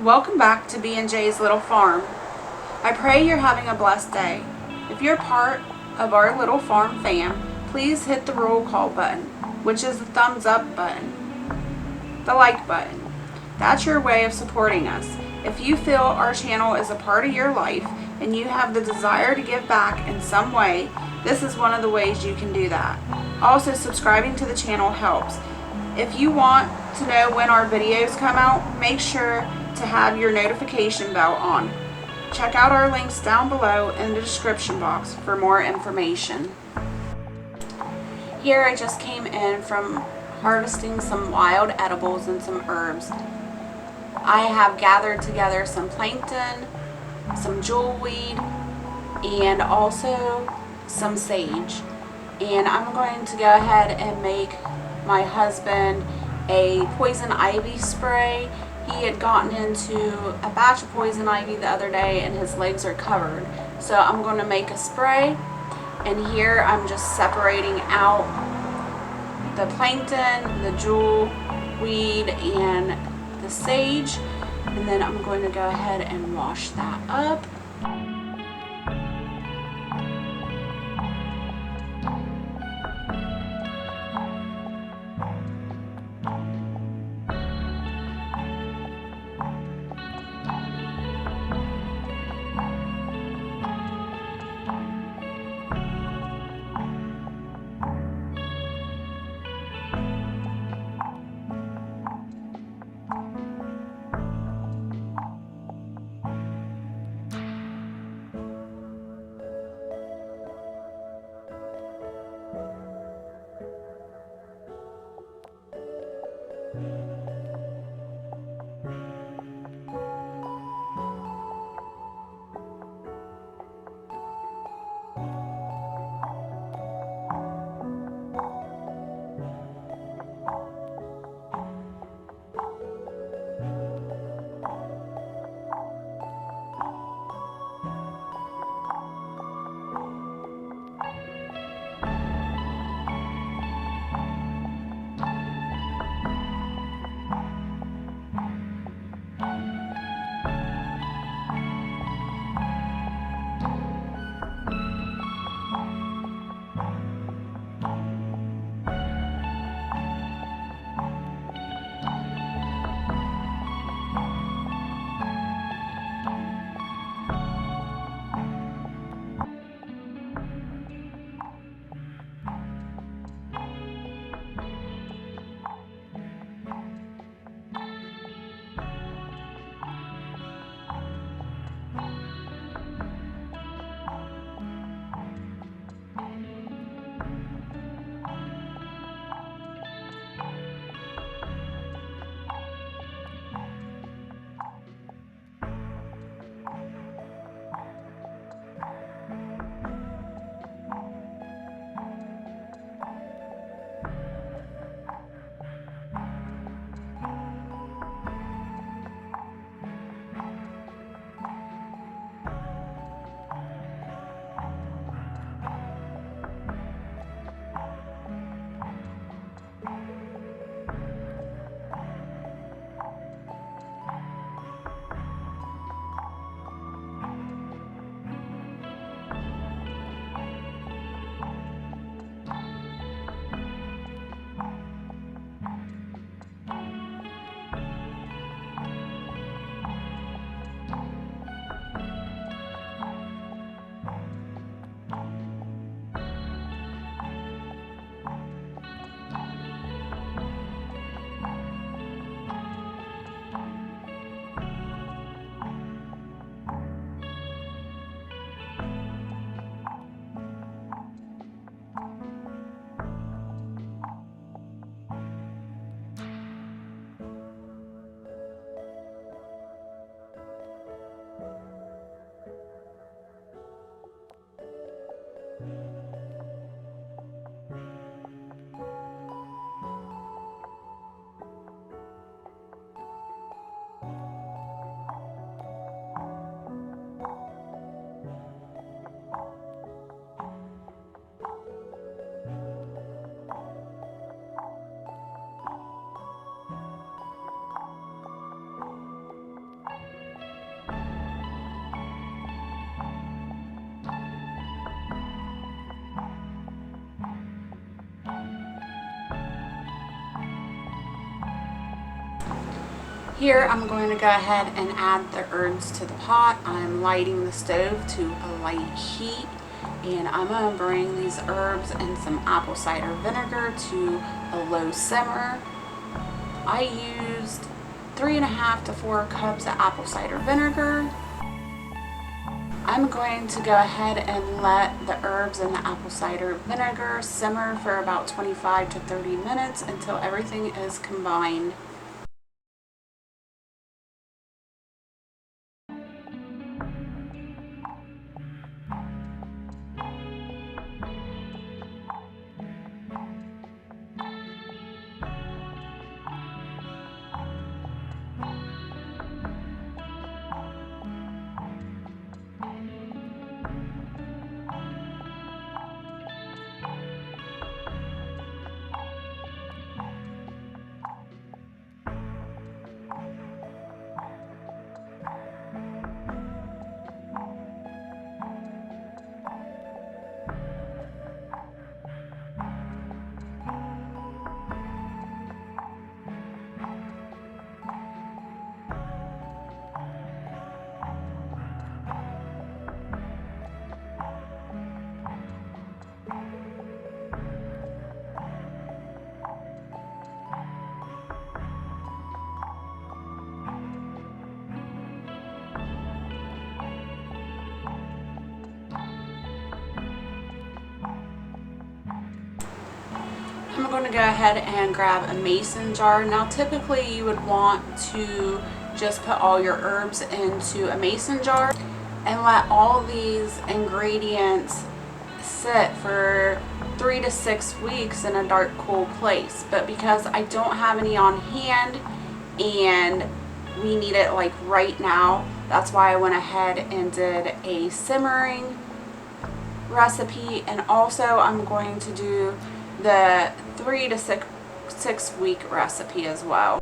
Welcome back to BandJ's Little Farm. I pray you're having a blessed day. If you're part of our Little Farm fam, please hit the roll call button, which is the thumbs up button, the like button. That's your way of supporting us. If you feel our channel is a part of your life and you have the desire to give back in some way, this is one of the ways you can do that. Also, subscribing to the channel helps. If you want to know when our videos come out, make sure to have your notification bell on. Check out our links down below in the description box for more information. Here I just came in from harvesting some wild edibles and some herbs. I have gathered together some plankton, some jewelweed, and also some sage. And I'm going to go ahead and make my husband a poison ivy spray. He had gotten into a batch of poison ivy the other day and his legs are covered. So I'm going to make a spray, and here I'm just separating out the plankton, the jewelweed, and the sage, and then I'm going to go ahead and wash that up. Here I'm going to go ahead and add the herbs to the pot. I'm lighting the stove to a light heat, and I'm going to bring these herbs and some apple cider vinegar to a low simmer. I used 3.5 to 4 cups of apple cider vinegar. I'm going to go ahead and let the herbs and the apple cider vinegar simmer for about 25 to 30 minutes until everything is combined. I'm going to go ahead and grab a mason jar. Now typically you would want to just put all your herbs into a mason jar and let all these ingredients sit for 3 to 6 weeks in a dark, cool place. But because I don't have any on hand and we need it like right now, that's why I went ahead and did a simmering recipe. And also I'm going to do the 3 to 6 week recipe as well.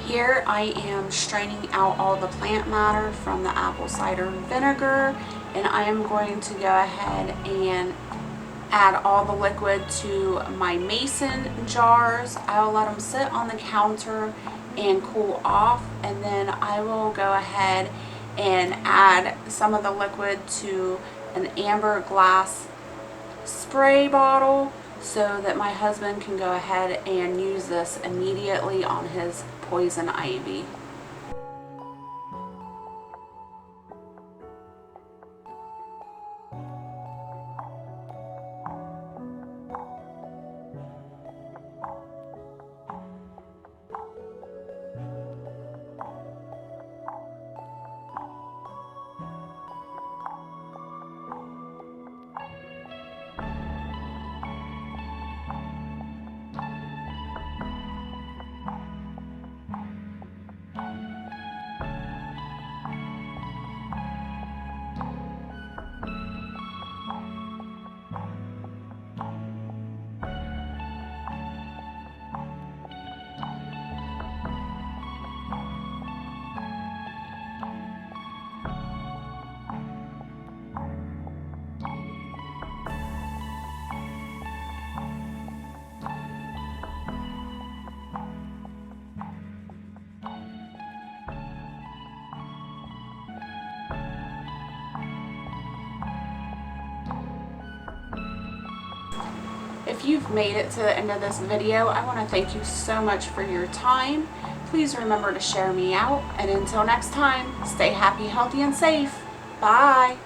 Here I am straining out all the plant matter from the apple cider vinegar, and I am going to go ahead and add all the liquid to my mason jars. I'll let them sit on the counter and cool off, and then I will go ahead and add some of the liquid to an amber glass spray bottle so that my husband can go ahead and use this immediately on his poison ivy. If you've made it to the end of this video, I want to thank you so much for your time. Please remember to share me out, and until next time, stay happy, healthy, and safe. Bye.